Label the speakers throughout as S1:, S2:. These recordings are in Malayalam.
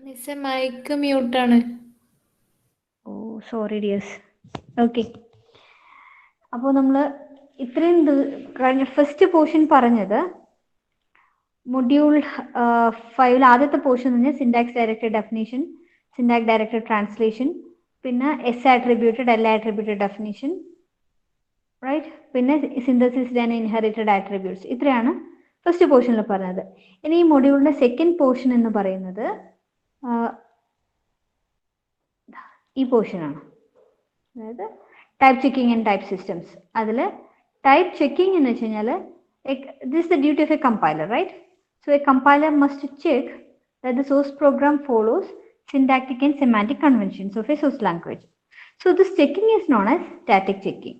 S1: മിസ്സേ മൈക്ക് മ്യൂട്ടാണ്.
S2: ഓ സോറി ഡിയേഴ്സ്. ഓക്കെ, അപ്പോൾ നമ്മൾ ഇത്രയും കഴിഞ്ഞ ഫസ്റ്റ് പോർഷൻ പറഞ്ഞത് മൊഡ്യൂൾ 5 ആദ്യത്തെ പോർഷൻ തന്നെ syntax directed definition, syntax directed translation, പിന്നെ S attributed, L attributed definition, right, പിന്നെ സിന്തസിസ് ആൻഡ് ഇൻഹെറിറ്റഡ് ആട്രിബ്യൂട്ട്സ്. ഇത്രയാണ് ഫസ്റ്റ് പോർഷനിൽ പറഞ്ഞത്. ഇനി ഈ മൊഡ്യൂളിന്റെ സെക്കൻഡ് പോർഷൻ എന്ന് പറയുന്നത് ഈ പോർഷനാണ്, അതായത് type checking and type systems. അതിൽ ടൈപ്പ് ചെക്കിംഗ് എന്ന് വെച്ച് കഴിഞ്ഞാൽ this is the duty of a compiler, right? So a compiler must check that the source program follows syntactic and semantic conventions of a source language. So this checking is known as static checking.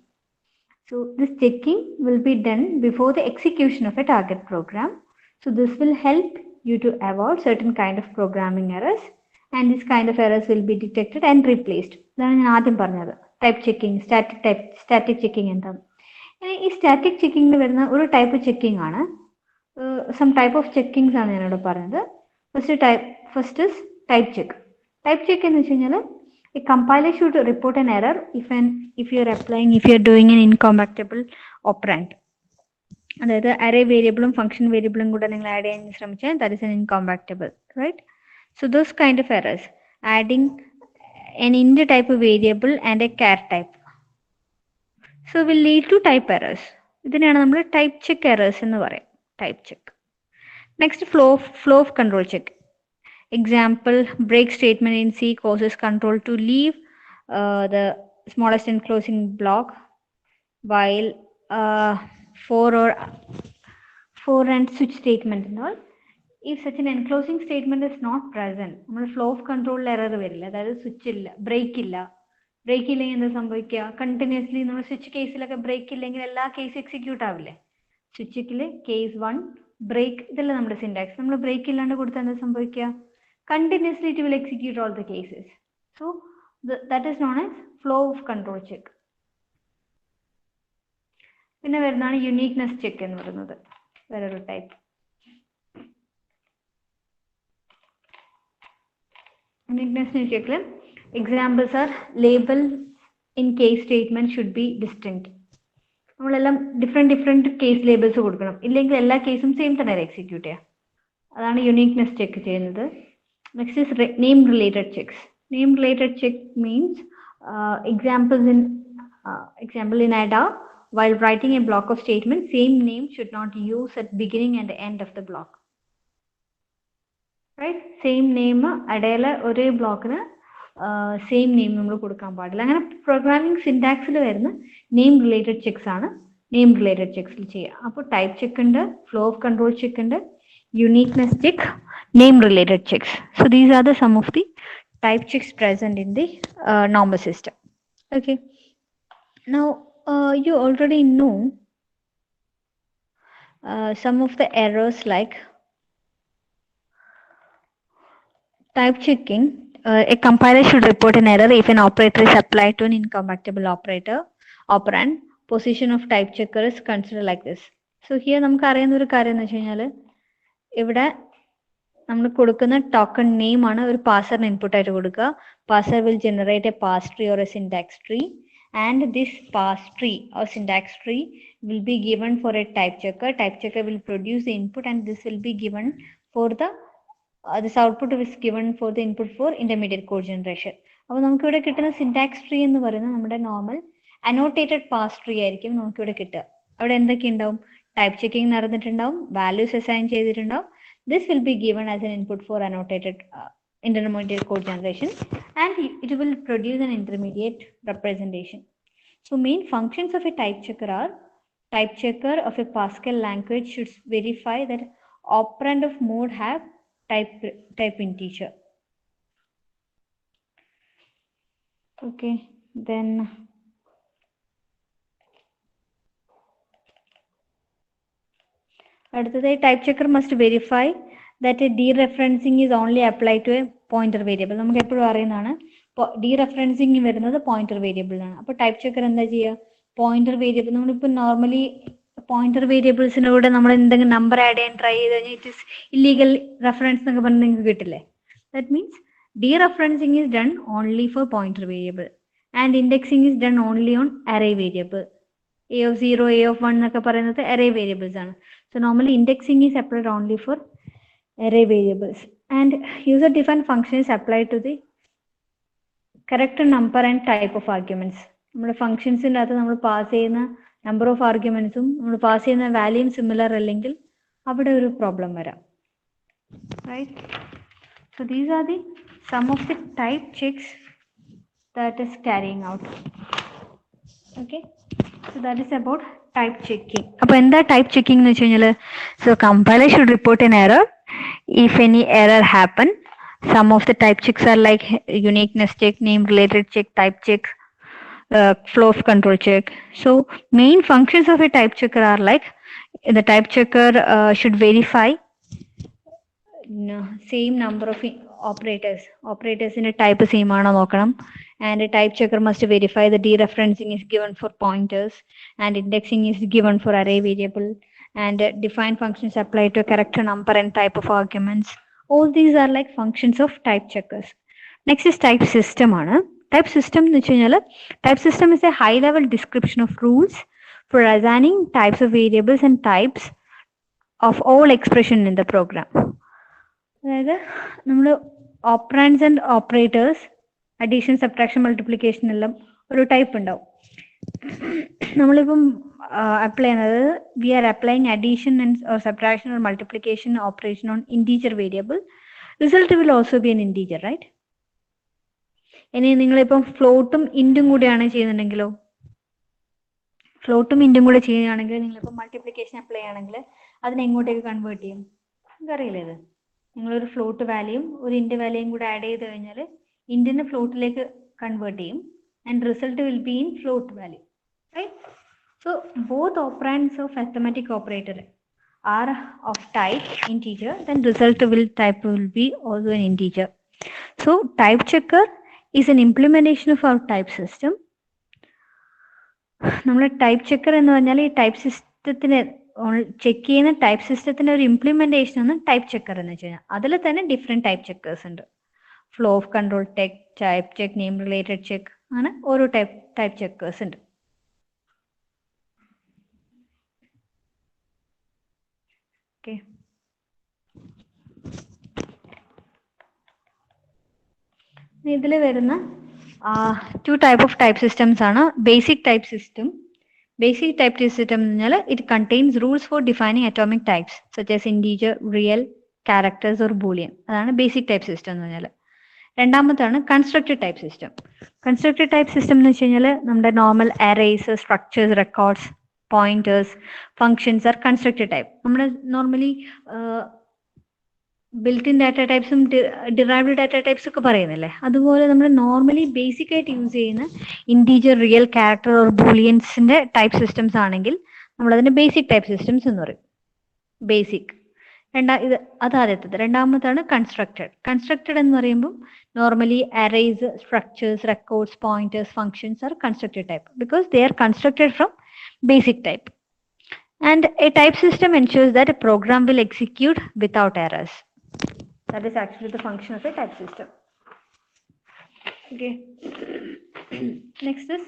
S2: So this checking will be done before the execution of a target program. So this will help you to avoid certain kind of programming errors, and this kind of errors will be detected and replaced. ഇതാണ് ഞാൻ ആദ്യം പറഞ്ഞത് ടൈപ്പ് ചെക്കിംഗ്, സ്റ്റാറ്റിക് ചെക്കിംഗ് എന്താണ്. ഈ സ്റ്റാറ്റിക് ചെക്കിംഗിൽ വരുന്ന ഒരു ടൈപ്പ് ചെക്കിംഗ് ആണ്, സം ടൈപ്പ് ഓഫ് ചെക്കിങ്സ് ആണ് ഞാനിവിടെ പറഞ്ഞത്. First is type check. Type check എന്ന് വെച്ച് കഴിഞ്ഞാൽ a compiler should report an error if you are doing an incompatible operand. അതായത് അറേ വേരിയബിളും ഫംഗ്ഷൻ വേരിയബിളും കൂടെ നിങ്ങൾ ആഡ് ചെയ്യാൻ ശ്രമിച്ചാൽ that is an incompatible, right? So those kind of errors, adding an int type variable and a char type, so will lead to type errors. ഇതിനെയാണ് നമ്മൾ ടൈപ്പ് ചെക്ക് എറേഴ്സ് എന്ന് പറയും, type check. Next flow of control check. Example, break statement in C causes control to leave the smallest enclosing block, while for and switch statement and all. If such an enclosing statement is not present, നമ്മൾ flow of control error വരില്ല. അതായത് സ്വിച്ച് ഇല്ല, ബ്രേക്ക് ഇല്ല. ബ്രേക്ക് ഇല്ലെങ്കിൽ എന്താ സംഭവിക്കുക? കണ്ടിന്യൂസ്ലി നമ്മൾ സ്വിച്ച് കേസിലൊക്കെ ബ്രേക്ക് ഇല്ലെങ്കിൽ എല്ലാ കേസ് എക്സിക്യൂട്ട് ആവില്ലേ? സ്വിച്ചിൽ കേസ് 1 ബ്രേക്ക്, ഇതല്ല നമ്മുടെ സിൻടാക്സ്. നമ്മൾ ബ്രേക്ക് ഇല്ലാണ്ട് കൊടുത്താൽ എന്താ സംഭവിക്കുക? Continuously it will execute all the cases. So that is known as flow of control check. പിന്നെ വരുന്നതാണ് യുണീക്നെസ് ചെക്ക് എന്ന് പറയുന്നത്, വേറൊരു ടൈപ്പ്. യുണീക്നെസ് ചെക്കിൽ examples are label in case statement should be distinct. നമ്മളെല്ലാം ഡിഫറെന്റ് കേസ് ലേബിൾസ് കൊടുക്കണം, ഇല്ലെങ്കിൽ എല്ലാ കേസും സെയിം തന്നെ എക്സിക്യൂട്ട് ചെയ്യുക. അതാണ് യുണീക്നെസ് ചെക്ക് ചെയ്യുന്നത്. Next is name related checks. Name related check means example in ADA, while writing a block of statement, same name should not use at beginning and end of the block. Right? Same name ADA ഒരേ ബ്ലോക്കിന് സെയിം നെയിം നമ്മൾ കൊടുക്കാൻ പാടില്ല. അങ്ങനെ പ്രോഗ്രാമിംഗ് സിൻടാക്സിൽ വരുന്ന നെയിം റിലേറ്റഡ് ചെക്സ് ആണ് നെയിം റിലേറ്റഡ് ചെക്സിൽ ചെയ്യുക. അപ്പോൾ ടൈപ്പ് ചെക്ക് ഉണ്ട്, ഫ്ലോ ഓഫ് കൺട്രോൾ ചെക്ക് ഉണ്ട്, uniqueness check, name related checks. So these are the some of the type checks present in the normal system. Okay, now you already know some of the errors like type checking. A compiler should report an error if an operator is applied to an incompatible operand. Position of type checker is considered like this. So here നമുക്ക് അറിയുന്ന ഒരു കാര്യം എന്ന് വെച്ച് കഴിഞ്ഞാൽ, ഇവിടെ നമ്മൾ കൊടുക്കുന്ന ടോക്കൺ നെയിം ആണ് ഒരു പാസറിന് ഇൻപുട്ട് ആയിട്ട് കൊടുക്കുക. Parser will generate a parse tree or a syntax tree, and this parse tree or syntax tree will be given for a type checker. Type checker will produce the input and this will be given for the this output is given for the input for intermediate code generation. അപ്പോൾ നമുക്ക് ഇവിടെ കിട്ടുന്ന സിൻടാക്സ് ട്രീ എന്ന് പറയുന്നത് നമ്മുടെ നോർമൽ അനോട്ടേറ്റഡ് പാസ് ട്രീ ആയിരിക്കും നമുക്കിവിടെ കിട്ടുക. അവിടെ എന്തൊക്കെ ഉണ്ടാവും? ടൈപ്പ് ചെക്കിംഗ് നടന്നിട്ടുണ്ടാവും, വാല്യൂസ് അസൈൻ ചെയ്തിട്ടുണ്ടാവും. This will be given as an input for annotated intermediate code generation, and it will produce an intermediate representation. So main functions of a type checker are: type checker of a Pascal language should verify that operand of mode have type integer. Okay, then അടുത്തത് type checker must verify that dereferencing is only apply to a pointer variable. നമുക്ക് എപ്പോഴും അറിയുന്നതാണ് ഡീറെഫറൻസിങ് വരുന്നത് പോയിന്റർ വേരിയബിളിനാണ്. അപ്പോൾ ടൈപ്പ് ചെക്കർ എന്താ ചെയ്യുക? പോയിന്റർ വേരിയബിൾ, നമ്മളിപ്പോൾ നോർമലി പോയിന്റർ വേരിയബിൾസിൻ്റെ കൂടെ നമ്മൾ എന്തെങ്കിലും നമ്പർ ആഡ് ചെയ്യാൻ ട്രൈ ചെയ്ത് കഴിഞ്ഞാൽ ഇറ്റ് ഇസ് ഇല്ലീഗൽ റെഫറൻസ് എന്നൊക്കെ പറഞ്ഞാൽ നിങ്ങൾക്ക് കിട്ടില്ലേ? That means dereferencing is done only for pointer variable and indexing is done only on array variable. A of 0, A of 1 എന്നൊക്കെ പറയുന്നത് array variables ആണ്. So normally indexing is applied only for array variables and user defined function is applied to the correct number and type of arguments. നമ്മുടെ ഫംഗ്ഷൻസിൻ്റെ അകത്ത് നമ്മൾ പാസ് ചെയ്യുന്ന നമ്പർ ഓഫ് ആർഗ്യുമെന്റ്സും നമ്മൾ പാസ് ചെയ്യുന്ന വാല്യൂയും സിമിലർ അല്ലെങ്കിൽ അവിടെ ഒരു പ്രോബ്ലം വരാം. Right? So these are the some of the type checks that is carrying out. Okay, so that is about type checking. അപ്പോൾ എന്താ type checking എന്ന് വെച്ച് കഴിഞ്ഞാൽ, so compiler should report an error if any error happen. Some of the type checks are like uniqueness check, name related check, type check, flow of control check. So main functions of a type checker are like the type checker should verify same number of operators in a type same aano nokkanam, and a type checker must verify the dereferencing is given for pointers and indexing is given for array variable and define functions applied to a correct number and type of arguments. All these are like functions of type checkers. Next is type system aanu. Type system nu vechal type system is a high level description of rules for assigning types of variables and types of all expression in the program. അതായത് നമ്മൾ operands and operators, addition, subtraction, multiplication എല്ലാം ഒരു ടൈപ്പ് ഉണ്ടാവും. നമ്മളിപ്പം അപ്ലൈ ചെയ്യുന്നത് we are applying addition and subtraction or multiplication operation on integer variable. Result will also be an integer, right? ഇനി നിങ്ങളിപ്പം ഫ്ലോട്ടും ഇൻറ്റും കൂടെയാണ് ചെയ്യുന്നുണ്ടെങ്കിലോ, ഫ്ലോട്ടും ഇൻറ്റും കൂടെ ചെയ്യുകയാണെങ്കിൽ നിങ്ങളിപ്പോൾ മൾട്ടിപ്ലിക്കേഷൻ അപ്ലൈ ചെയ്യുകയാണെങ്കിൽ അതിനെ എങ്ങോട്ടേക്ക് കൺവേർട്ട് ചെയ്യും? നിങ്ങൾക്കറിയില്ലേ ഇത്? നിങ്ങളൊരു ഫ്ലോട്ട് വാല്യൂയും ഒരു ഇൻറ്റ് വാല്യൂയും കൂടെ ആഡ് ചെയ്ത് കഴിഞ്ഞാൽ ഇൻറ്റിനെ ഫ്ലോട്ടിലേക്ക് കൺവേർട്ട് ചെയ്യും and result will be in float value, right? So both operands of arithmetic operator are of type integer, then result will be also an integer. So type checker is an implementation of our type system. നമ്മൾ ടൈപ്പ് ചെക്കർ എന്ന് പറഞ്ഞാൽ ഈ ടൈപ്പ് സിസ്റ്റത്തിന് ചെക്ക് ചെയ്യുന്ന ടൈപ്പ് സിസ്റ്റത്തിന്റെ ഒരു ഇംപ്ലിമെന്റേഷൻ ആണ് ടൈപ്പ് ചെക്കർ എന്ന് വെച്ച് കഴിഞ്ഞാൽ. അതിൽ തന്നെ ഡിഫറെന്റ് ടൈപ്പ് ചെക്കേഴ്സ് ഉണ്ട്. Flow of control check, type check, name related check, അങ്ങനെ ഓരോ ടൈപ്പ് ചെക്കേഴ്സ് ഉണ്ട്. ഓക്കെ, ഇതിൽ വരുന്ന two type of type systems ആണ്. Basic type system. Basic type system എന്ന് പറഞ്ഞാൽ it contains rules for defining atomic types such as integer, real, characters or boolean. അതാണ് basic type system എന്ന് പറഞ്ഞാൽ. രണ്ടാമത്താണ് constructed type system. Constructed type system എന്ന് വെച്ച് കഴിഞ്ഞാൽ നമ്മുടെ normal arrays, structures, records, pointers, functions are constructed type. നമ്മൾ നോർമലി ബിൽറ്റ് ഇൻ ഡാറ്റ ടൈപ്സും ഡിറൈവ്ഡ് ഡാറ്റ ടൈപ്സ് ഒക്കെ പറയുന്നില്ലേ, അതുപോലെ നമ്മൾ നോർമലി ബേസിക് ആയിട്ട് യൂസ് ചെയ്യുന്ന ഇൻറ്റീജർ, റിയൽ, ക്യാരക്ടർ ഓർ ബൂളിയൻസിന്റെ ടൈപ്പ് സിസ്റ്റംസ് ആണെങ്കിൽ നമ്മൾ അതിന്റെ ബേസിക് ടൈപ്പ് സിസ്റ്റംസ് എന്ന് പറയും. ബേസിക് അത് ആദ്യത്തത്. രണ്ടാമത്താണ് കൺസ്ട്രക്റ്റഡ്. കൺസ്ട്രക്റ്റഡ് എന്ന് പറയുമ്പോൾ normally arrays, structures, records, pointers, functions are constructed type because they are constructed from basic type. And a type system ensures that a program will execute without errors. That is actually the function of a type system. Okay. Next is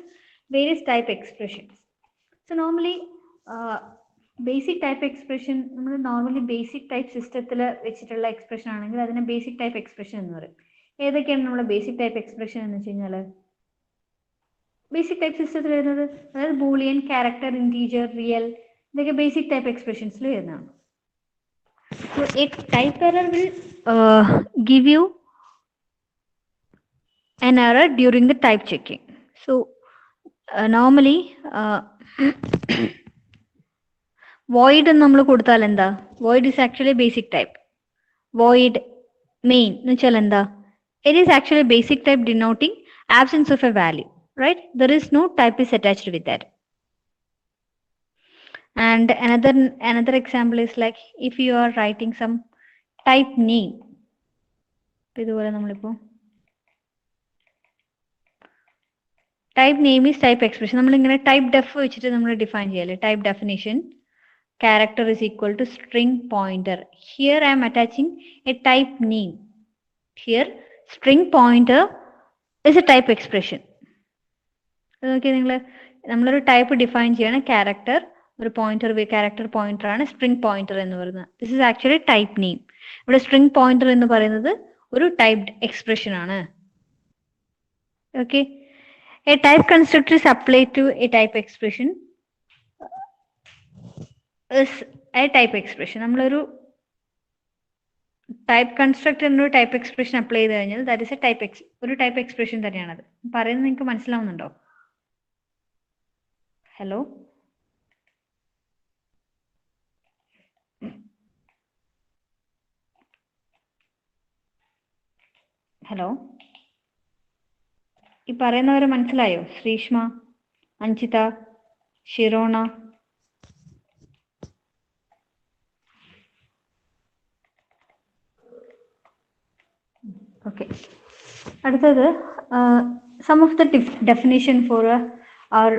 S2: various type expressions. So normally basic type expression, നമ്മൾ നോർമലി ബേസിക് ടൈപ്പ് സിസ്റ്റത്തിൽ വെച്ചിട്ടുള്ള എക്സ്പ്രഷൻ ആണെങ്കിൽ അതിനെ ബേസിക് ടൈപ്പ് എക്സ്പ്രഷൻ എന്ന് പറയും. ഏതൊക്കെയാണ് നമ്മുടെ ബേസിക് ടൈപ്പ് എക്സ്പ്രഷൻ എന്ന് വെച്ച് കഴിഞ്ഞാൽ, ബേസിക് ടൈപ്പ് സിസ്റ്റത്തിൽ വരുന്നത് അതായത് ബൂളിയൻ, ക്യാരക്ടർ, ഇൻറ്റീജർ, റിയൽ, ഇതൊക്കെ ബേസിക് ടൈപ്പ് എക്സ്പ്രഷൻസിൽ വരുന്നതാണ്. So a type error will give you an error during the type checking. So normally void നമ്മൾ കൊടുത്താൽ എന്താ, void is actually basic type. Void main എന്ന് വെച്ചാൽ എന്താ, it is actually basic type denoting absence of a value, right? There is no type is attached with that. And another example is like if you are writing some type name, ഇതുപോലെ നമ്മളിപ്പോ type name is type expression. നമ്മളിങ്ങനെ ടൈപ്പ് ഡെഫ് വെച്ചിട്ട് നമ്മൾ ഡിഫൈൻ ചെയ്യല്ലേ. Type definition, character is equal to string pointer. Here I am attaching a type name. Here, string pointer is a type expression. Okay, നമ്മളൊരു ടൈപ്പ് ഡിഫൈൻ ചെയ്യണം. ക്യാരക്ടർ ഒരു പോയിന്റർ ക്യാരക്ടർ പോയിന്റർ ആണ് സ്ട്രിംഗ് പോയിന്റർ എന്ന് പറയുന്നത്. This is actually type name. ഇവിടെ സ്ട്രിംഗ് പോയിന്റർ എന്ന് പറയുന്നത് ഒരു ടൈപ്ഡ് എക്സ്പ്രഷൻ ആണ്. Okay, A type constructor is applied to a type expression is a type expression. നമ്മളൊരു ടൈപ്പ് കൺസ്ട്രക്ടറിന് ഒരു ടൈപ്പ് എക്സ്പ്രഷൻ അപ്ലൈ ചെയ്ത് കഴിഞ്ഞാൽ ദാറ്റ് ഇസ് എ ഒരു ടൈപ്പ് എക്സ്പ്രഷൻ തന്നെയാണത്. പറയുന്നത് നിങ്ങൾക്ക് മനസ്സിലാവുന്നുണ്ടോ? ഹലോ, ഹലോ, ഈ പറയുന്നവരെ മനസ്സിലായോ? ശ്രീഷ്മ, അഞ്ജിത, ഷിറോണ. ഓക്കെ, അടുത്തത് sum of the definition for our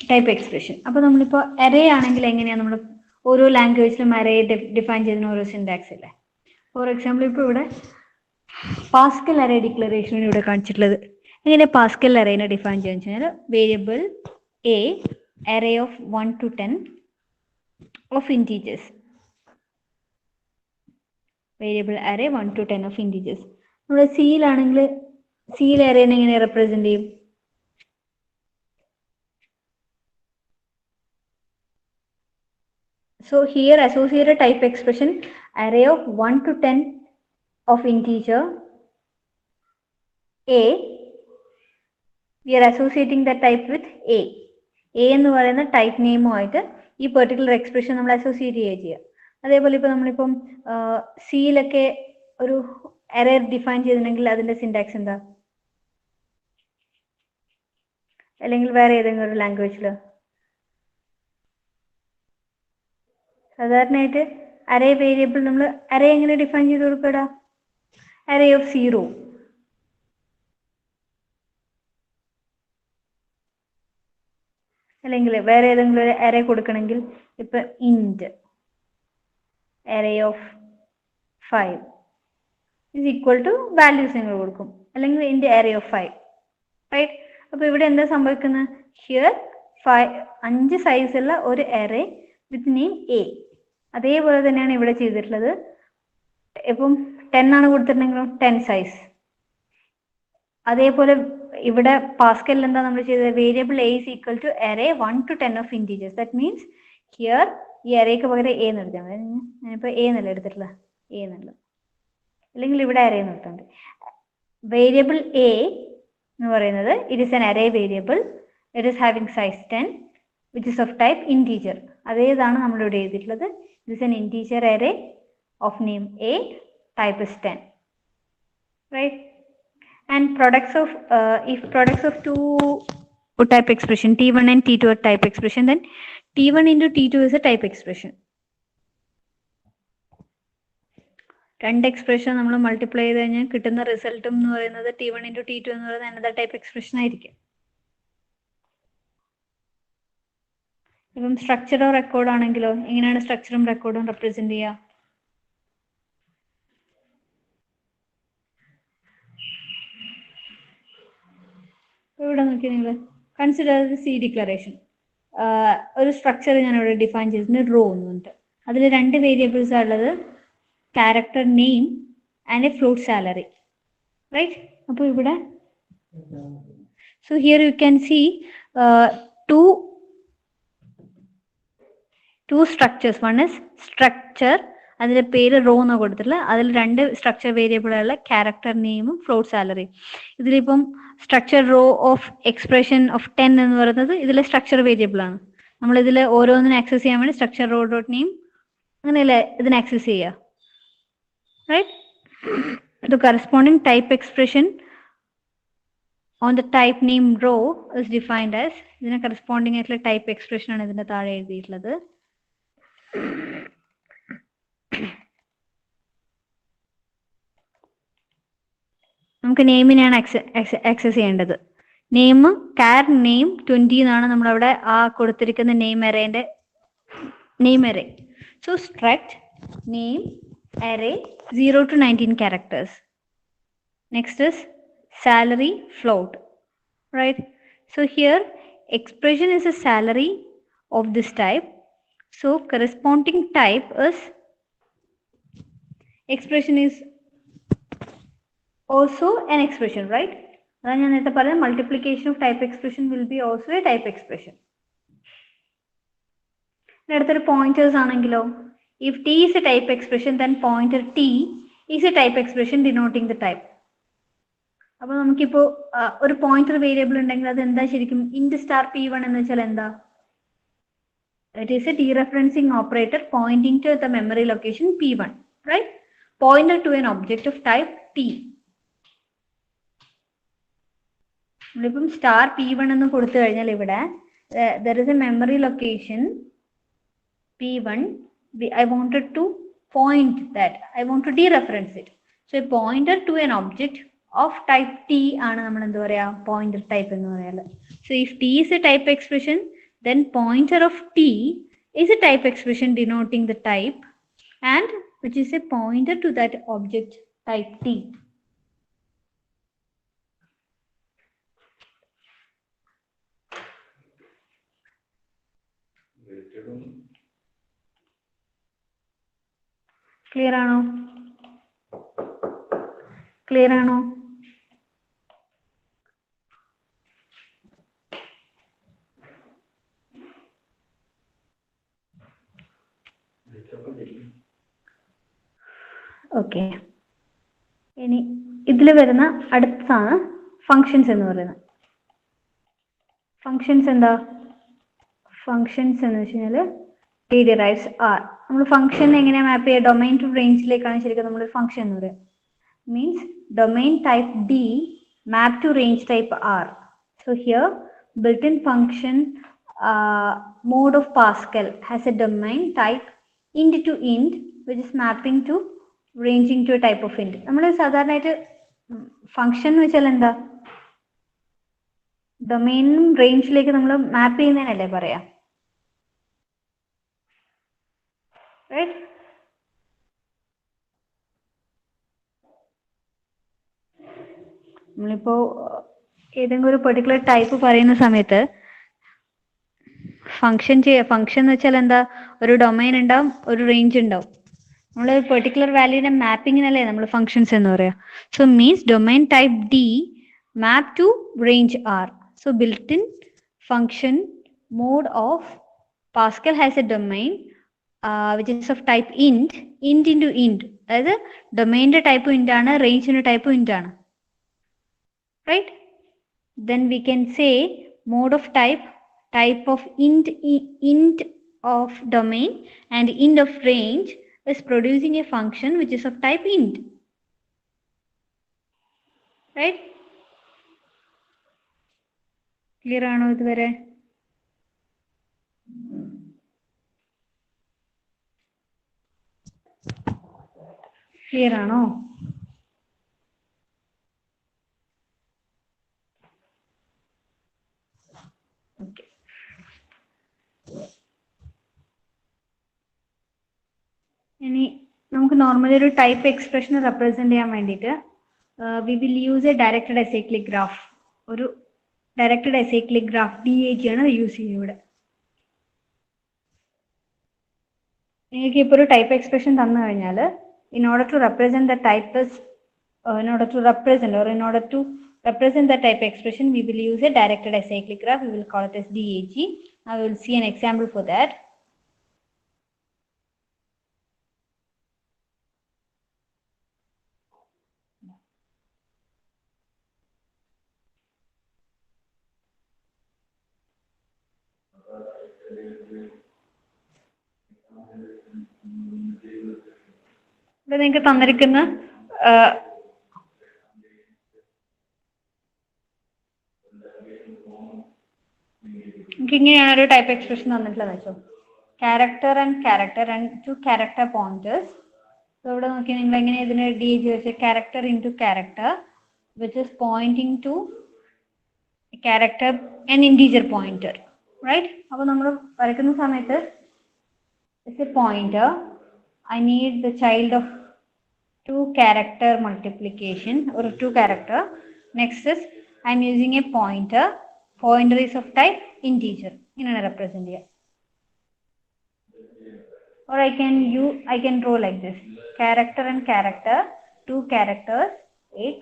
S2: type expression. അപ്പോൾ നമ്മളിപ്പോൾ അറേ ആണെങ്കിൽ എങ്ങനെയാണ് നമ്മൾ ഓരോ ലാംഗ്വേജിലും അറേ ഡിഫൈൻ ചെയ്യുന്ന ഓരോ സിൻടാക്സ് ഇല്ലേ? ഫോർ എക്സാമ്പിൾ ഇപ്പോൾ ഇവിടെ പാസ്കൽ അറേ ഡിക്ലറേഷനാണ് ഇവിടെ കാണിച്ചിട്ടുള്ളത്. എങ്ങനെ പാസ്കൽ അറേനെ ഡിഫൈൻ ചെയ്യാന്ന് വെച്ച് കഴിഞ്ഞാൽ variable A array of 1 to 10 of integers. Variable array 1 to 10 of integers. നമ്മൾ സിയിലാണെങ്കിൽ സിയിൽ അറേനെ എങ്ങനെ റെപ്രസെന്റ് ചെയ്യും? So here associate a type expression array of 1 to 10 of integer a. We are associating the type with a. A എന്ന് പറയുന്ന ടൈപ്പ് നെയിമുമായിട്ട് ഈ പെർട്ടിക്കുലർ എക്സ്പ്രഷൻ നമ്മൾ അസോസിയേറ്റ് ചെയ്യുക. അതേപോലെ ഇപ്പോൾ നമ്മളിപ്പം സിയിലൊക്കെ ഒരു അറേ ഡിഫൈൻ ചെയ്തിട്ടുണ്ടെങ്കിൽ അതിന്റെ സിൻടാക്സ് എന്താ? അല്ലെങ്കിൽ വേറെ ഏതെങ്കിലും ഒരു ലാംഗ്വേജിൽ സാധാരണയായിട്ട് അറേ വേരിയബിൾ നമ്മൾ അറേ എങ്ങനെ ഡിഫൈൻ ചെയ്ത് കൊടുക്കടാ? Array of 0. അല്ലെങ്കിൽ വേറെ ഏതെങ്കിലും ഒരു അറേ കൊടുക്കണമെങ്കിൽ ഇപ്പൊ int array of 5 is equal to values നിങ്ങൾ കൊടുക്കും, അല്ലെങ്കിൽ ഇന്റ് അറേ ഓഫ് 5, റൈറ്റ്? അപ്പൊ ഇവിടെ എന്താ സംഭവിക്കുന്നത്? ഹിയർ 5 സൈസുള്ള ഒരു അറേ വിത്ത് നെയിം എ. അതേപോലെ തന്നെയാണ് ഇവിടെ ചെയ്തിട്ടുള്ളത്. ഇപ്പം 10 ആണ് കൊടുത്തിട്ടുണ്ടെങ്കിലോ 10 സൈസ്. അതേപോലെ ഇവിടെ പാസ്കലിൽ എന്താ നമ്മൾ ചെയ്തത്? Variable a is equal to array 1 to 10 of integers. That means here ഈ അറേക്ക് പകരം എ എന്ന് എടുത്താൽ മതി. ഞാനിപ്പോൾ എ എന്നല്ല എടുത്തിട്ടുള്ള, എ എന്നുള്ളത്, അല്ലെങ്കിൽ ഇവിടെ അറേ നിർത്തുന്നുണ്ട്. വേരിയബിൾ എ എന്ന് പറയുന്നത് it is an array variable, it is having size 10 which is of type integer. അതേതാണ് നമ്മളിവിടെ എഴുതിയിട്ടുള്ളത്. This is an integer array of name a, type is 10, right? And products of if products of two type expression t1 and t2 are type expression, then t1 into t2 is a type expression. രണ്ട് എക്സ്പ്രഷൻ നമ്മൾ മൾട്ടിപ്ലൈ ചെയ്ത് കഴിഞ്ഞാൽ കിട്ടുന്ന റിസൾട്ടും എന്ന് പറയുന്നത് t1 into t2 എന്ന് പറയുന്നത് അനദർ ടൈപ്പ് എക്സ്പ്രഷൻ ആയിരിക്കും. ഇപ്പം സ്ട്രക്ചറോ റെക്കോർഡ് ആണെങ്കിലോ എങ്ങനെയാണ് സ്ട്രക്ചറും റെക്കോർഡും റെപ്രസെന്റ് ചെയ്യുക? ഇവിടെ നോക്കി നിങ്ങൾ കൺസിഡർ സി ഡിക്ലറേഷൻ. ഒരു സ്ട്രക്ചർ ഞാൻ ഇവിടെ ഡിഫൈൻ ചെയ്തിട്ടുണ്ട് റോ എന്ന് പറഞ്ഞിട്ട്. അതിൽ 2 വേരിയബിൾസ് ഉള്ളത്, character name and a float salary, right? അപ്പോൾ ഇവിടെ so here you can see two structures. One is structure, അതിന്റെ പേര് റോ എന്ന് കൊടുത്തിട്ടുള്ള, അതിൽ 2 സ്ട്രക്ചർ വേരിയബിളുള്ള ക്യാരക്ടർ നെയിമും ഫ്ലോട്ട് സാലറി. ഇതിലിപ്പം structure row of expression of 10 എന്ന് പറയുന്നത് ഇതിലെ സ്ട്രക്ചർ വേരിയബിൾ ആണ്. നമ്മൾ ഇതിൽ ഓരോന്നിനും ആക്സസ് ചെയ്യാൻ വേണ്ടി സ്ട്രക്ചർ റോ ഡോട്ട് നെയിം അങ്ങനെയല്ലേ ഇതിനെ ആക്സസ് ചെയ്യുക, right? The corresponding type expression on the type name row is defined as, ഇതിനെ corresponding ആയിട്ടുള്ള ടൈപ്പ് എക്സ്പ്രഷൻ ആണ് ഇതിന്റെ താഴെ എഴുതിയിട്ടുള്ളത്. നമുക്ക് നെയിമിനെയാണ് ആക്സസ് ചെയ്യേണ്ടത്. നെയിം കാർ നെയിം 20 എന്നാണ് നമ്മളവിടെ ആ കൊടുത്തിരിക്കുന്ന നെയിം അറേന്റെ name array. So struct name array 0 to 19 characters. Next is salary float, right? So here expression is a salary of this type. So corresponding type is expression is also an expression, right? Multiplication of type expression will be also a type expression. Pointers anangilo. If t is a type expression, then pointer t is a type expression denoting the type. അപ്പോൾ നമുക്കിപ്പോൾ ഒരു പോയിന്റർ വേരിയബിൾ ഉണ്ടെങ്കിൽ അത് എന്താ ശരിക്കും ഇന്റ് സ്റ്റാർ p1 എന്ന് വെച്ചാൽ എന്താ? It is a dereferencing operator pointing to the memory location p1, right? Pointer to an object of type t. നമ്മളിപ്പം സ്റ്റാർ p1 എന്ന് കൊടുത്തു കഴിഞ്ഞാൽ ഇവിടെ there is a memory location p1. I wanted to point that. I want to dereference it. So a pointer to an object of type t ആണ് നമ്മൾ എന്താ പറയാ pointer type എന്ന് പറയാല്. So if t is a type expression, then pointer of t is a type expression denoting the type and which is a pointer to that object type t. Clear ആണോ? Clear ആണോ? ഓക്കെ, ഇനി ഇതിൽ വരുന്ന അടുത്താണ് ഫങ്ഷൻസ് എന്ന് പറയുന്നത്. ഫങ്ഷൻസ് എന്താ? ഫങ്ഷൻസ് എന്ന് വെച്ച് കഴിഞ്ഞാൽ ടി ഡിറൈവ്സ് ആർ. നമ്മൾ ഫംഗ്ഷൻ എങ്ങനെയാണ് മാപ്പ് ചെയ്യുക? ഡൊമൈൻ ടു റേഞ്ചിലേക്കാണ് ശരിക്കും നമ്മൾ ഫംഗ്ഷൻ എന്ന് പറയുക. Means domain type D map to range type R. So here built-in function mode of Pascal has a domain type int to int which is mapping to ranging to a type of int. നമ്മൾ സാധാരണയായിട്ട് ഫംഗ്ഷൻ എന്ന് വെച്ചാൽ എന്താ? ഡൊമൈനും റേഞ്ചിലേക്ക് നമ്മൾ മാപ്പ് ചെയ്യുന്നതിനല്ലേ പറയാ, റൈറ്റ്? നമ്മളിപ്പോ ഏതെങ്കിലും ഒരു പെർട്ടിക്കുലർ ടൈപ്പ് പറയുന്ന സമയത്ത് ഫംഗ്ഷൻ എന്ന് വെച്ചാൽ എന്താ? ഒരു ഡൊമൈൻ ഉണ്ടാവും, ഒരു റേഞ്ച് ഉണ്ടാവും. നമ്മൾ പെർട്ടിക്കുലർ വാല്യൂടെ മാപ്പിങ്ങിനല്ലേ നമ്മൾ ഫംഗ്ഷൻസ് എന്ന് പറയാ. So means domain type D map to range R. So built in function mod of Pascal has a domain which is of type int into int. അതായത് ഡൊമൈൻ്റെ ടൈപ്പ് ഇന്റ് ആണ്, റേഞ്ചിന്റെ ടൈപ്പ് ഇന്റ് ആണ്, right? Then we can say mode of type of int of domain and int of range is producing a function which is of type int, right? Clear ആണോ ഇതുവരെ? Clear ആണോ? ഇനി നമുക്ക് നോർമലി ഒരു ടൈപ്പ് എക്സ്പ്രഷൻ റെപ്രസെന്റ് ചെയ്യാൻ വേണ്ടിയിട്ട് we will use A directed acyclic graph. ഒരു ഡയറക്റ്റഡ് അസൈക്ലിക് ഗ്രാഫ് DAG ആണ് യൂസ് ചെയ്യുന്നത് ഇവിടെ. നിങ്ങൾക്ക് ഇപ്പോൾ ഒരു ടൈപ്പ് എക്സ്പ്രഷൻ തന്നു കഴിഞ്ഞാൽ in order to represent the type expression, we will use a directed acyclic graph. We will call it as DAG. Now we will see an example for that. ഇവിടെ നിങ്ങൾക്ക് തന്നിരിക്കുന്ന ഇങ്ങനെയാണ് ഒരു ടൈപ്പ് എക്സ്പ്രഷൻ തന്നിട്ടുള്ളത് വെച്ചോ. Character and two character pointers. ഇവിടെ നോക്കി നിങ്ങൾ എങ്ങനെ ഇതിന് DAG വെച്ച് character into character which is pointing to character and integer pointer, right? അപ്പോൾ നമ്മൾ വരയ്ക്കുന്ന സമയത്ത് it's a pointer. I need the child of two character multiplication or two character. Next is I'm using a pointer. Pointer is of type integer. In a represent here. Or I can draw like this. Character and character, two characters, x,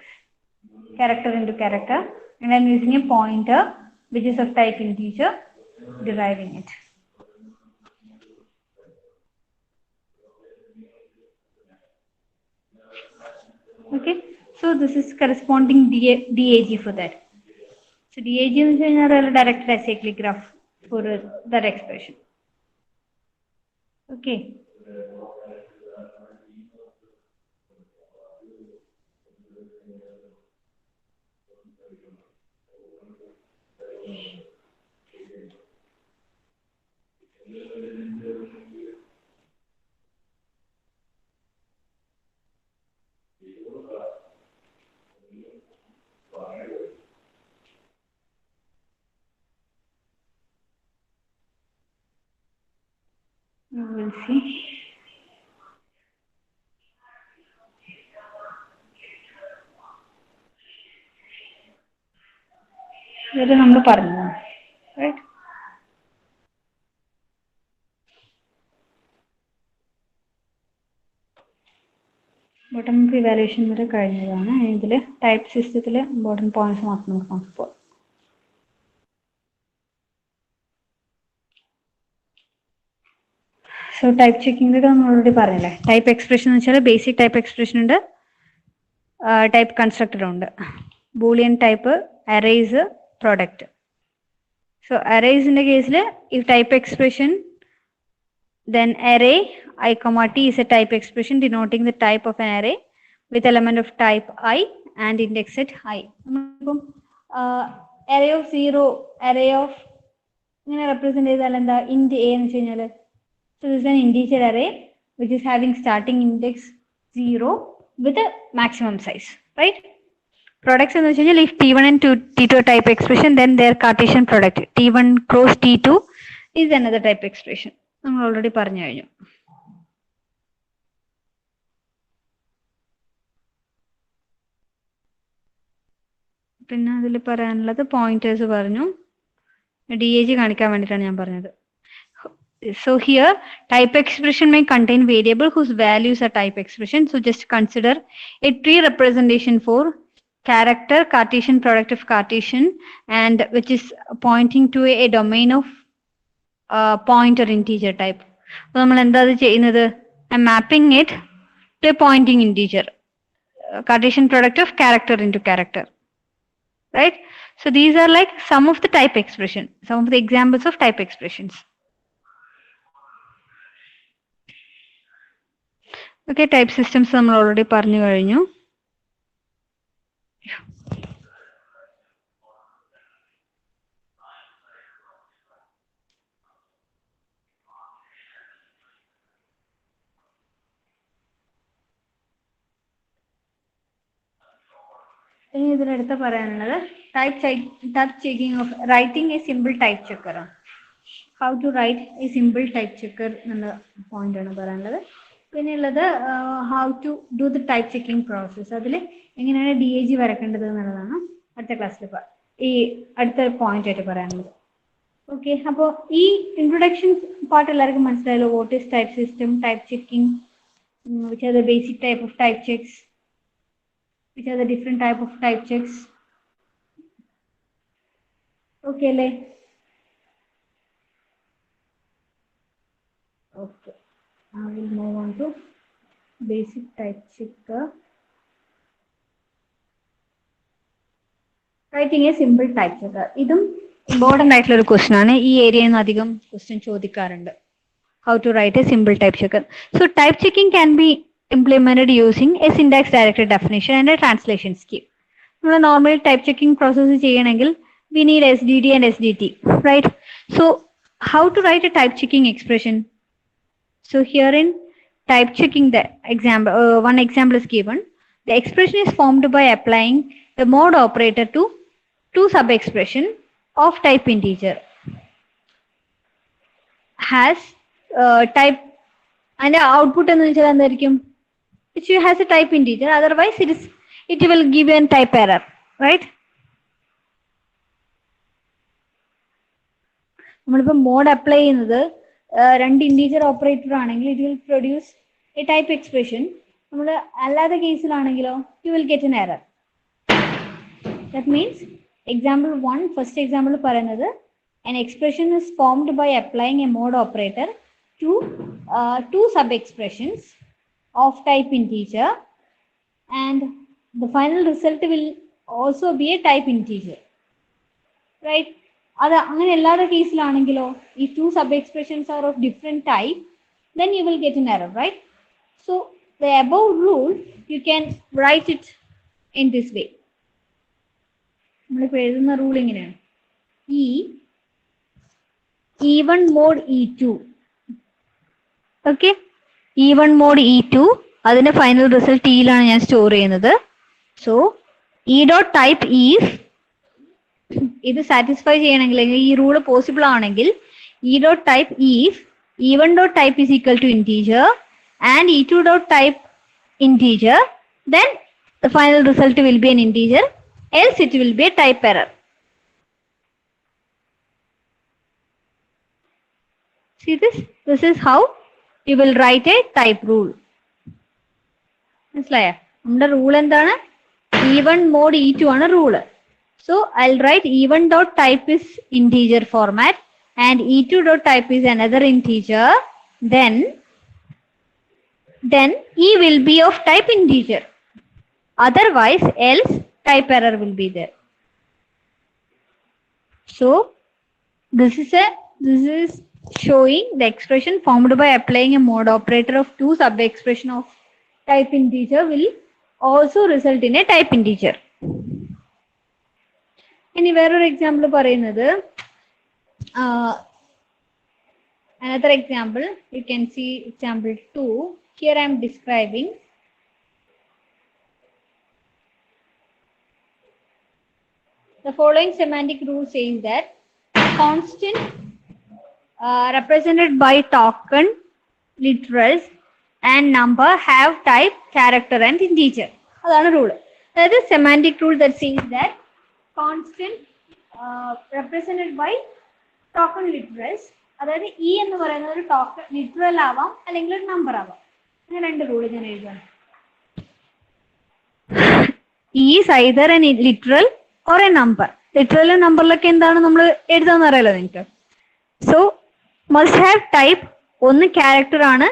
S2: character into character, and I'm using a pointer which is of type integer, deriving it. Okay, so this is corresponding DAG for that. So DAG is a direct acyclic graph for that expression. Okay. We will see. Right? Bottom evaluation വരെ കഴിഞ്ഞതാണ്. ഇതിൽ ടൈപ്പ് സിസ്റ്റത്തിൽ ഇമ്പോർട്ടൻറ്റ് പോയിന്റ്സ് മാത്രം നമുക്ക് നോക്കാം. So type checking നമ്മൾ already പറഞ്ഞില്ലേ. Type expression എന്ന് വെച്ചാൽ basic type expression ഉണ്ട്, type constructor ഉണ്ട്. Boolean type, arrays, product. So arrays in the case if type expression, then array I comma t is a type expression denoting the type of an array with element of type I and index at I. Array of 0, array of represent int a എന്ന് വെച്ചാൽ. So this is an integer array which is having starting index 0 with a maximum size, right? Products in the channel, if T1 and T2 type expression, then their Cartesian product T1 cross T2 is another type expression. I'm already പറഞ്ഞു കഴിഞ്ഞു. പിന്നെ അതിൽ പറയാനുള്ളത് പോയിന്റേഴ്സ് പറഞ്ഞു, DAG കാണിക്കാൻ വേണ്ടിയിട്ടാണ് ഞാൻ പറഞ്ഞത്. So here type expression may contain variable whose values are type expression. So just consider a tree representation for character Cartesian product of Cartesian and which is pointing to a domain of pointer integer type. So നമ്മൾ എന്താ ചെയ്യുന്നത്? I'm mapping it to a pointing integer, Cartesian product of character into character, right? So these are like some of the type expression, some of the examples of type expressions. Okay, type systems നമ്മൾ already പറഞ്ഞു കഴിഞ്ഞു. ഇനി ഇതിനടുത്ത് പറയാനുള്ളത് type checking of writing a simple type checker. How to write a simple type checker എന്നുള്ള പോയിന്റ് ആണ് പറയാനുള്ളത്. പിന്നെയുള്ളത് how to do the type checking process. അതിൽ എങ്ങനെയാണ് DAG വരക്കേണ്ടത് എന്നുള്ളതാണ് അടുത്ത ക്ലാസ്സിൽ ഈ അടുത്ത പോയിന്റ് ആയിട്ട് പറയാനുള്ളത്. ഓക്കെ, അപ്പോൾ ഈ ഇൻട്രൊഡക്ഷൻ പാർട്ട് എല്ലാവർക്കും മനസ്സിലായല്ലോ. What is type system, type checking, which are the basic type of type checks, which are the different type of type checks. Okay le. Okay, I will move on to basic type checker. Writing a simple type checker. Idum important ആയിട്ടുള്ള ഒരു ക്വസ്റ്റ്യൻ ആണ്. ഈ ഏരിയയിൽ നിന്ന് അധികം ക്വസ്റ്റ്യൻ ചോദിക്കാറുണ്ട്. How to write a simple type checker. So type checking can be implemented using a syntax directed definition and a translation scheme. നമ്മൾ നോർമൽ ടൈപ്പ് ചെക്കിംഗ് പ്രോസസ്സ് ചെയ്യണമെങ്കിൽ we need SDD and SDT, right? So how to write a type checking expression? So here in type checking, the example, one example is given. The expression is formed by applying the mode operator to two sub expression of type integer has type and output എന്ന് വെച്ചാൽ എന്തായിരിക്കും? which has a type integer. Otherwise, it will give you a type error, right? നമ്മളിപ്പോൾ മോഡ് അപ്ലൈ ചെയ്യുന്നത് രണ്ട് ഇൻറ്റീജർ ഓപ്പറേറ്റർ ആണെങ്കിൽ it will produce a type expression. നമ്മൾ അല്ലാത്ത കേസിലാണെങ്കിലോ you will get an error. That means example 1 first example പറയുന്നത് an expression is formed by applying a mode operator to two sub expressions of type integer, and the final result will also be a type integer, right? അത് അങ്ങനെ അല്ലാത്ത കേസിലാണെങ്കിലോ if two sub expressions are of different type, then you will get an error, right? So the above rule you can write it in this way. നമ്മളിപ്പോൾ എഴുതുന്ന റൂൾ ഇങ്ങനെയാണ്: E1 mod E2. Okay, E1 mod E2 അതിന്റെ ഫൈനൽ റിസൾട്ട് ഇയിലാണ് ഞാൻ സ്റ്റോർ ചെയ്യുന്നത്. So E dot type if ഇത് സാറ്റിസ്ഫൈ ചെയ്യണമെങ്കിൽ ഈ റൂള് പോസിബിൾ ആണെങ്കിൽ E dot type if E1 dot type is equal to integer and E2 dot type integer, then the final result will be an integer, else it will be a type error. See this? This is how you will write a type rule. മനസ്സിലായോ? നമ്മുടെ റൂൾ എന്താണ്? E1 mod E2 ആണ് rule. So I'll write E1 dot type is integer format and E2 dot type is another integer. Then E will be of type integer. Otherwise, else type error will be there. So this is showing the expression formed by applying a mode operator of two sub expression of type integer will also result in a type integer. ഇനി വേറൊരു എക്സാമ്പിൾ പറയുന്നത്, another example you can see example 2. Here I am describing the following semantic rule says that constant represented by token, literals and number have type character and integer. അതാണ് റൂൾ. അതായത് semantic rule that says that constant represented by token literals, അതായത് ഇ എന്ന് പറയുന്നത് ഒരു ടോക്കൺ ലിറ്ററൽ ആവാം അല്ലെങ്കിൽ ഒരു നമ്പർ ആവാം. അങ്ങനെ രണ്ട് റൂൾ ഞാൻ എഴുതാം. E is either an literal or a number. ലിറ്ററലും നമ്പറിലൊക്കെ എന്താണ് നമ്മൾ എഴുതാന്ന് അറിയാലോ നിങ്ങൾക്ക്. സോ മസ്റ്റ് ഹാവ് ടൈപ്പ്, ഒന്ന് ക്യാരക്ടർ ആണ്,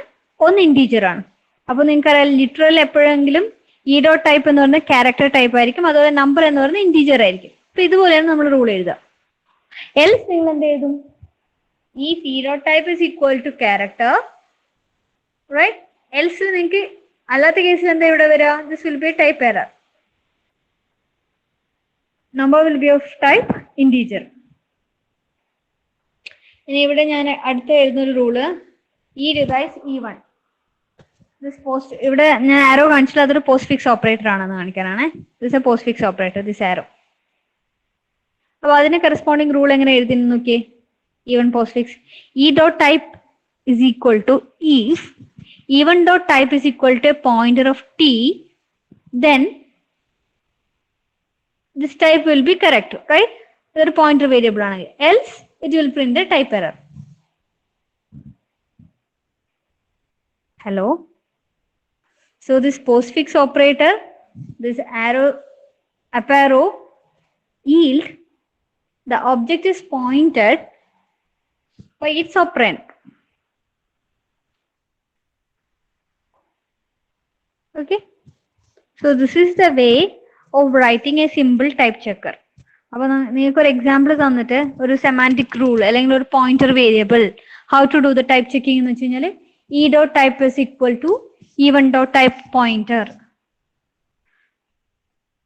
S2: ഒന്ന് ഇന്റീജർ ആണ്. അപ്പൊ നിങ്ങൾക്കറിയാം ലിറ്ററൽ എപ്പോഴെങ്കിലും ഇ ഡോട്ട് ടൈപ്പ് എന്ന് പറയുന്നത് ക്യാരക്ടർ ടൈപ്പ് ആയിരിക്കും, അതുപോലെ നമ്പർ എന്ന് പറയുന്നത് ഇന്റീജർ ആയിരിക്കും. അപ്പൊ ഇതുപോലെയാണ് നമ്മൾ റൂൾ എഴുതുക. എൽസ് നിങ്ങൾ എന്ത് എഴുതും? if e dot type is equal to character, right? else നിങ്ങൾക്ക് അല്ലാത്ത കേസിൽ എന്താ ഇവിടെ വരിക? this will be a type error. number will be of type integer. ഇനി ഇവിടെ ഞാൻ അടുത്ത എഴുതുന്നൊരു റൂള് ഇ ഡിവൈസ് E1. ഇവിടെ ഞാൻ ആരോ കാണിച്ചില്ല, അതൊരു പോസ്റ്റ് ഫിക്സ് ഓപ്പറേറ്റർ ആണെന്ന് കാണിക്കാനാണ്. This a post fix operator, this arrow. അപ്പൊ അതിന് കറസ്പോണ്ടിങ് റൂൾ എങ്ങനെ എഴുതി നോക്കിയേ? E1 postfix e dot type is equal to if E1 dot type is equal to a pointer of t, then this type will be correct, right? The pointer variable ആണ്. Else it will print a type error. Hello. So this postfix operator, this arrow, up arrow, yield, the object is pointed by its operand. Okay. So this is the way of writing a simple type checker. അപ്പോൾ നിങ്ങൾക്ക് ഒരു എക്സാമ്പിൾ തന്നിട്ട് ഒരു സെമാൻറ്റിക് റൂൾ അല്ലെങ്കിൽ ഒരു pointer variable how to do the type checking എന്ന് വെച്ച് കഴിഞ്ഞാൽ E dot type is equal to E1 dot type pointer.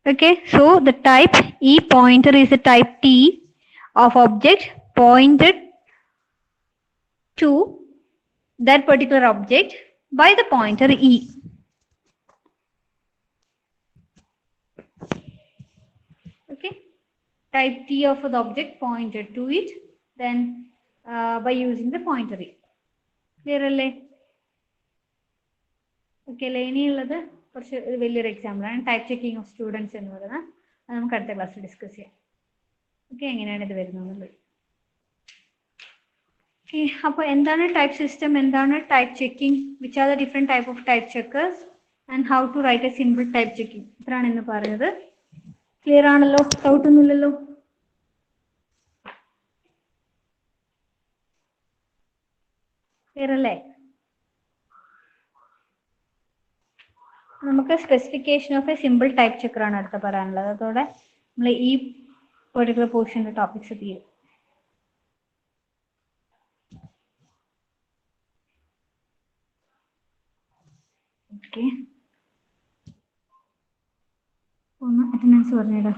S2: Okay, so the type E pointer is a type T of object pointed to that particular object by the pointer E. Okay, type T of the object pointed to it, then by using the pointer E. Clear alle? Okay അല്ലേ? ഇനിയുള്ളത് കുറച്ച് വലിയൊരു എക്സാമ്പിളാണ് ടൈപ്പ് ചെക്കിംഗ് ഓഫ് സ്റ്റുഡൻസ് എന്ന് പറയുന്നത്. അത് നമുക്ക് അടുത്ത ക്ലാസ്സിൽ ഡിസ്കസ് ചെയ്യാം. ഓക്കെ, എങ്ങനെയാണ് ഇത് വരുന്നത്? ഓക്കെ, അപ്പോൾ എന്താണ് ടൈപ്പ് സിസ്റ്റം, എന്താണ് type checking, which are the different type of type checkers and how to write a simple type checking, ഇത്രയാണ് ഇന്ന് പറയുന്നത്. ക്ലിയർ ആണല്ലോ? ഡൗട്ടൊന്നുമില്ലല്ലോ? ക്ലിയർ അല്ലേ? നമുക്ക് specification of a simple type checker ആണ് അടുത്ത പറയാനുള്ളത്. അതോടെ നമ്മൾ ഈ പെർട്ടിക്കുലർ പോർഷൻ്റെ ടോപ്പിക്സ് തീരും. ഓക്കെ, ഒന്ന് അറ്റൻഡൻസ് പറഞ്ഞിടാം.